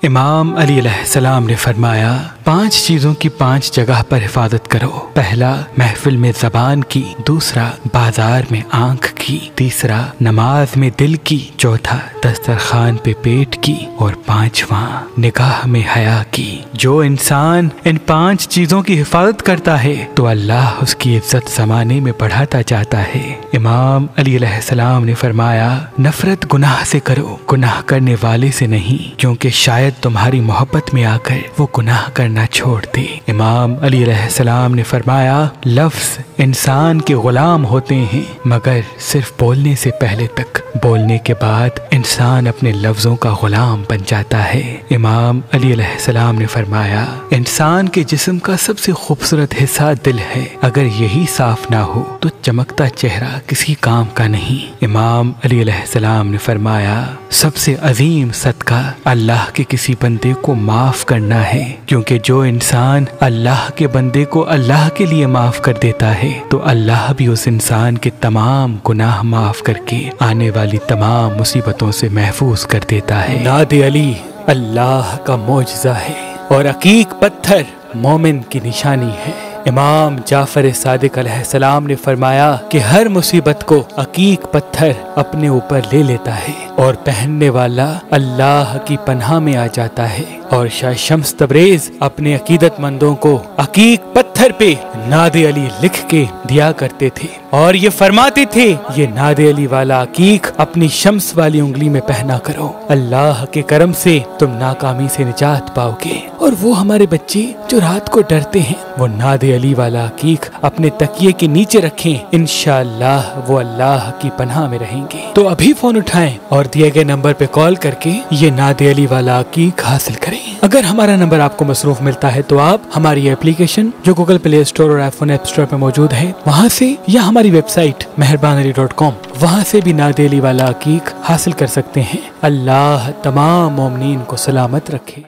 इमाम अली अलैहिस्सलाम ने फरमाया, 5 चीजों की 5 जगह पर हिफाजत करो। पहला महफिल में ज़बान की, दूसरा बाजार में आंख की, तीसरा नमाज में दिल की, चौथा दस्तरखान पे पेट की और 5वां निगाह में हया की। जो इंसान इन 5 चीजों की हिफाजत करता है तो अल्लाह उसकी इज्जत ज़माने में बढ़ाता जाता है। इमाम अली अलैहिस्सलाम ने फरमाया, नफरत गुनाह से करो, गुनाह करने वाले से नहीं, क्योंकि शायद तुम्हारी मोहब्बत में आकर वो गुनाह करना छोड़ दे। इमाम अली अलैहिस्सलाम ने फरमाया, लफ्ज इंसान के गुलाम होते हैं मगर सिर्फ बोलने से पहले तक, बोलने के बाद इंसान अपने लफ्जों का गुलाम बन जाता है। इमाम अली अलैहिस्सलाम ने फरमाया, इंसान के जिस्म का सबसे खूबसूरत हिस्सा दिल है, अगर यही साफ ना हो तो चमकता चेहरा किसी काम का नहीं। इमाम अली अलैहिस्सलाम ने फरमाया, सबसे अजीम सदका अल्लाह के किसी बंदे को माफ करना है, क्योंकि जो इंसान अल्लाह के बंदे को अल्लाह के लिए माफ कर देता है तो अल्लाह भी उस इंसान के तमाम गुनाह माफ करके आने वाली तमाम मुसीबतों से महफूज कर देता है। नादे अली अल्लाह का मौजज़ा है और अकीक पत्थर मोमिन की निशानी है। इमाम जाफर सादिक अलैहिस्सलाम ने फरमाया कि हर मुसीबत को अकीक पत्थर अपने ऊपर ले लेता है और पहनने वाला अल्लाह की पनाह में आ जाता है। और शाह शम्स तबरेज अपने अकीदतमंदों को अकीक पत्थर पे नादे अली लिख के दिया करते थे और ये फरमाते थे, ये नादे अली वाला अकीक अपनी शम्स वाली उंगली में पहना करो, अल्लाह के करम से तुम नाकामी से निजात पाओगे। और वो हमारे बच्चे जो रात को डरते हैं वो नादे अली वाला अकीक अपने तकिए के नीचे रखें, इंशाअल्लाह वो अल्लाह की पनाह में रहेंगे। तो अभी फोन उठाएं और दिए गए नंबर पे कॉल करके ये नादे अली वाला अकीक हासिल करें। अगर हमारा नंबर आपको मसरूफ मिलता है तो आप हमारी एप्लीकेशन जो गूगल प्ले स्टोर और iPhone ऐप स्टोर पे मौजूद है वहाँ से, या हमारी वेबसाइट मेहरबानअली.com, वहाँ से भी नादे अली वाला अकीक हासिल कर सकते हैं। अल्लाह तमाम मोमिनीन को सलामत रखे।